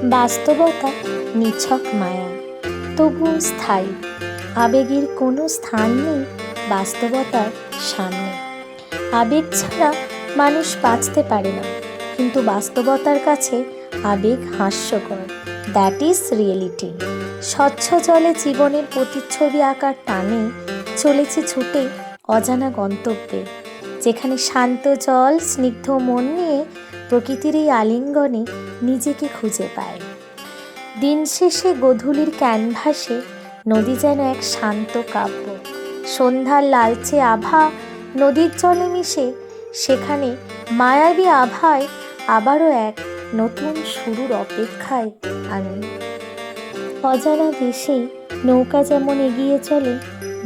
বাস্তবতা নিছক মায়া, তবুও স্থায়ী। আবেগের কোনো স্থান নেই বাস্তবতার সামনে। আবেগ ছাড়া মানুষ বাঁচতে পারে না, কিন্তু বাস্তবতার কাছে আবেগ হাস্যকর। That is reality. স্বচ্ছ জলে জীবনের প্রতিচ্ছবি আঁকার টানে চলেছে ছুটে অজানা গন্তব্যে, যেখানে শান্ত জল স্নিগ্ধ মন নিয়ে প্রকৃতির এই আলিঙ্গনে নিজেকে খুঁজে পায়। দিন শেষে গধূলির ক্যানভাসে নদী যেন এক শান্ত কাব্য। সন্ধ্যার লালচে আভা নদীর জলে মিশে সেখানে মায়াবী আভায় আবারও এক নতুন শুরুর অপেক্ষায় আমি। অজানা দেশে নৌকা যেমন এগিয়ে চলে,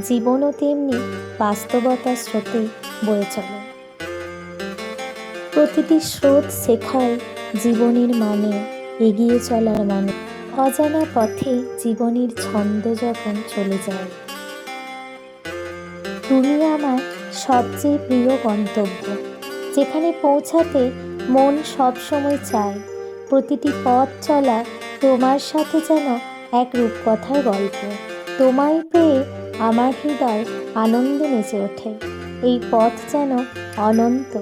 জীবনও তেমনি বাস্তবতার স্রোতে বয়ে চলে। প্রতিটি স্রোত শেখায় জীবনের মানে, এগিয়ে চলার মানে। অজানা পথে জীবনের ছন্দ যখন চলে যায়। তুমি আমার সবচেয়ে প্রিয় গন্তব্য, যেখানে পৌঁছাতে মন সবসময় চায়। প্রতিটি পথ চলা তোমার সাথে যেন এক রূপকথার গল্প। তোমায় পেয়ে আমার হৃদয় আনন্দে নেচে ওঠে। এই পথ যেন অনন্ত।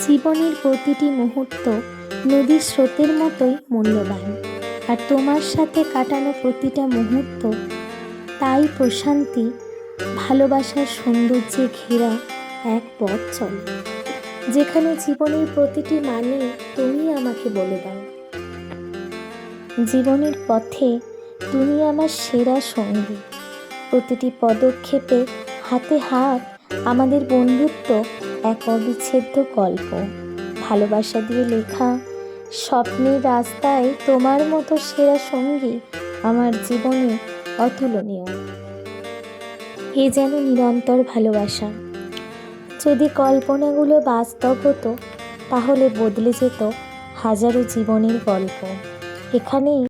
জীবনের প্রতিটি মুহূর্ত নদীর স্রোতের মতোই মূল্যবান, আর তোমার সাথে কাটানো প্রতিটা মুহূর্ত তাই প্রশান্তি। ভালোবাসার সৌন্দর্যে ঘেরা এক পথ চলে, যেখানে জীবনের প্রতিটি মানে তুমি আমাকে বলে দাও। জীবনের পথে তুমি আমার সেরা সঙ্গী। প্রতিটি পদক্ষেপে হাতে হাত আমাদের বন্ধুত্ব এক অবিচ্ছেদ্য গল্প। ভালোবাসা দিয়ে লেখা স্বপ্নের রাস্তায় তোমার মতো সেরা সঙ্গী আমার জীবনে অতুলনীয়। এ যেন নিরন্তর ভালোবাসা। যদি কল্পনাগুলো বাস্তব হতো, তাহলে বদলে যেত হাজারো জীবনের গল্প। এখানেই